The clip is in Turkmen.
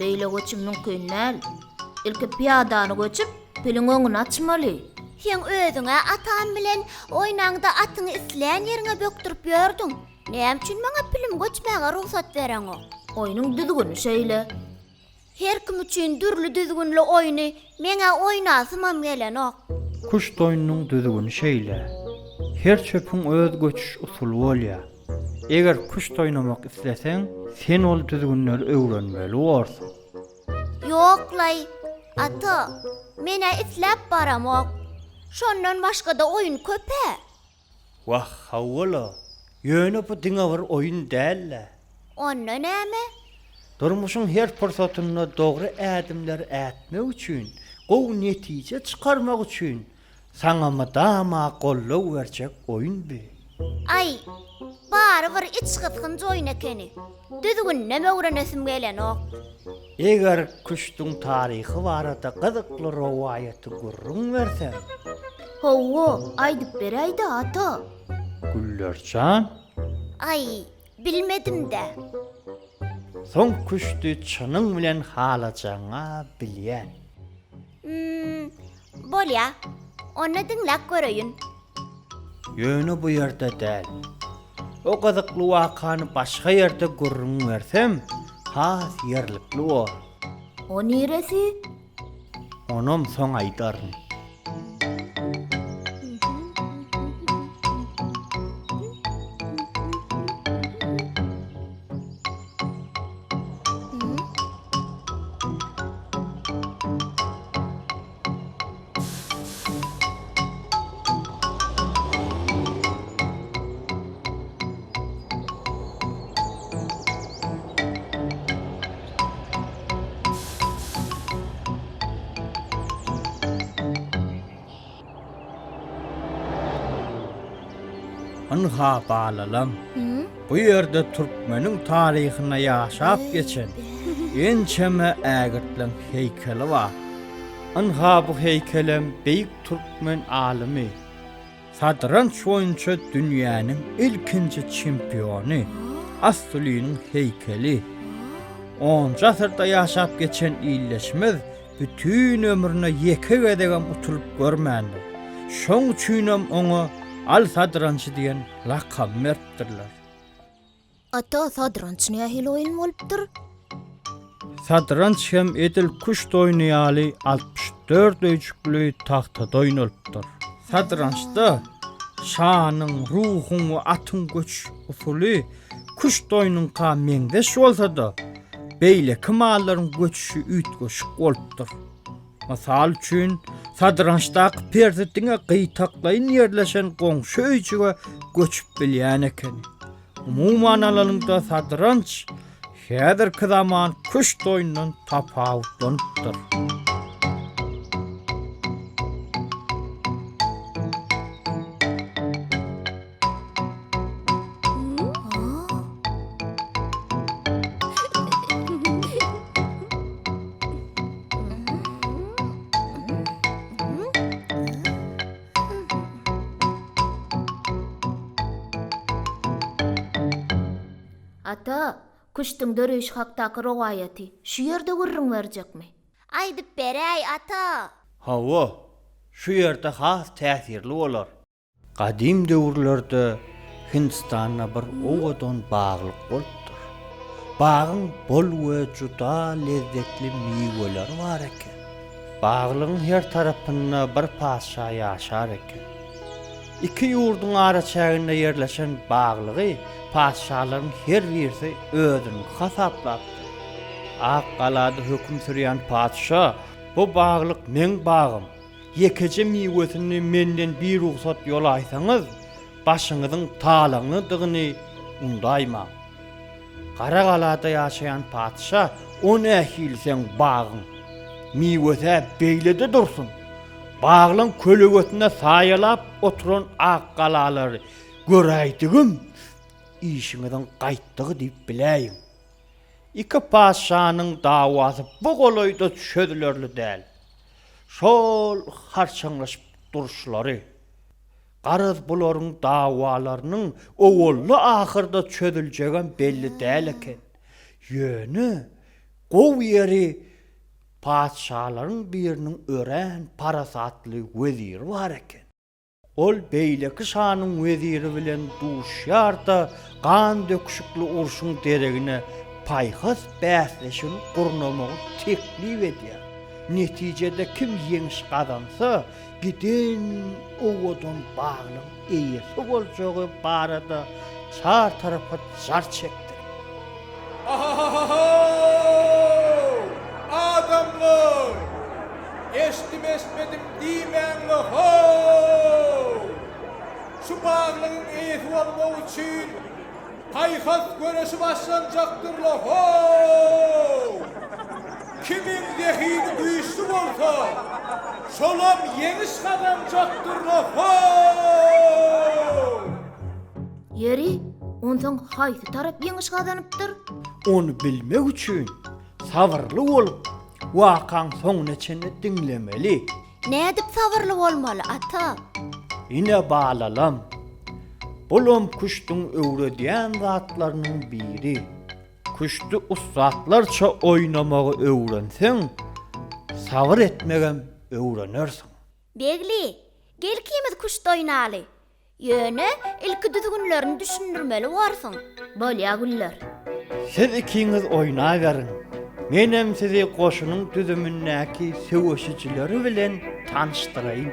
Beýle göçüm mümkin näl. Ilki piyadany göçüp pilin öňüni açmaly. Sen özüňe atan bilen oýnaňda atyny isleýän ýeriňe bökdürip ýördüň. Näme üçin maňa pilim göçmäge ruhsat bereň o? Oýnyň düzgünü şeýle. Her kim üçin dürli düzgünli oýny meňe oýnasymam gelen ok. Kuş doýunyň düzgüni şeýle. Her çöpüň öz göçüş usuly bolýar. Eger kuş doýnamak isleseň, sen ol düzgünleri öwrenmeli bolarsyň. Yoklay, ata, mene islep baramok. Şondan başga da oyun köpe. Wah, hawala. Ýöne bu diňe bir oýun däl. Onna näme? Durmuşyň her pursatyna dogry ädimler ätmek üçin, gowy netije çykarmak üçin saňa dama gollaw berjek oýun bi. Ay, bari bir iç gıtkınca oyun ekeni. Düzgün näme öwrenesim gelen ok. Eger kuşdyň taryhy barada gyzykly rowayaty gurrun bersen, Howo, aýdyp beräýdi ata. Güllercan, Ay, bilmedim de. son kuşdy çanyň bilen halajaňa bilýän. Bolya, onu dinlep göröýün. Ýöne bu ýerde däl. O gyzykly wakany başga ýerde gurrun bersem, has ýerlikli bol. O niresi? Onom soň aýdaryn. Anha balalam. Bu ýerde türkmeniň taryhyna ýaşap geçen ençeme ägirtlen heykeli bar. Anha bu heykelem beýik türkmen alimi, satranç boýunça dünýäniň ilkinji çempiony, Astulyň heykeli. 10-njy asyrda ýaşap geçen illeşmez bütün ömrüne ýeke gedegen utulyp görmändi. Şoň üçinem oňa Al-Sadrançy diýen lakap beripdirler. Ata sadranç nähil oýun bolupdyr? Sadranç hem edil kuş doýnaýaly 64 öýçükli tahtada oýnalypdyr. Sadrançda şanyň, ruhyň we atyň göç usuly kuş doýunynka meňdeş bolsa-da, beýle kemalaryň göçüşi üýtgeşik bolupdyr. Masal üçin sadrançdaky perzetdiňe gyýtaklaýyn ýerleşen goňşy öýçüge göçüp bilýän eken. Umuman alanynda sadranç häzirki zaman kuş doýundan tapawutlanypdyr. Ata, kuşdyň döreýiş hakdaky rowayaty şu ýerde gurrun berjekmi? Aýdyp beräý ata. Hawa, şu ýerde has täsirli bolar. Gadim döwürlerde Hindistana bir owadan baglyk bolupdyr. Bagyň bol we juda lezzetli miweler bar eken. Baglygyň her tarapynda bir paşa ýaşar eken. İki ýurduň araçagyna ýerleşen baglygy paşalaryň her birisi özüni hasaplapdy. Aqalady höküm sürýän paşa, bu baglyk meň bagym. Ýekeje miwesini menden bir ruhsat ýol aýsaňyz, başyňyzyň talaňydygyny undaýmam. Qaraqalada ýaşaýan paşa, o nähilseň bagyň. Miwese beýlede dursun. Baglyň kölegetine saýalap oturan aqalalary göräýdigim, işiňizden gaýtdygy diýip biläýin. İki paşanyň dawasy bu golaýda çödülerli däl. Şol harçaňlaşyp duruşlary, garaz bularyň dawalarynyň owally ahyrda çödüljegen belli däl eken. Ýöne gow ýeri padşalaryň biriniň ören parasatly weziri bar eken. Ol beýleki şanyň weziri bilen duşýar-da gan döküşikli urşuň deregine paýhas bäsleşin gurnamagy teklip edýär. Netijede kim ýeňiş gazansa, giden owadan baglyň eýesi boljagy barada çar tarapy jar çekdi. Adamlar! Estim diýmeňle ho! Şu baglyň eýesi bolmak üçin paýhas göreşi başlanjakdyrla ho! Kimin zehini güýçli bolsa, şolam ýeňiş kazanjakdyrla ho! Ýeri, ondan haýsy tarap ýeňiş gazanypdyr? Onu bilmek üçin sabırly bolup wakaň soňuna çenli diňlemeli. Nädip sabırly bolmaly ata? Ine bağlalam. Bolom kuştuň öwredýän zatlarynyň biri. Kuştu ustatlarça oýnamagy öwrenseň, sabır etmegem öwrenersiň. Begli, gel kimiz kuşda oynaly. Ýöne ilki düzgünlerini düşündirmeli warsyň. Bolýa güller. Siz ikiniz oýnaýaryň. Menem sizi goşunyň düzümündäki söwüşçileri bilen tanışdyraýyn.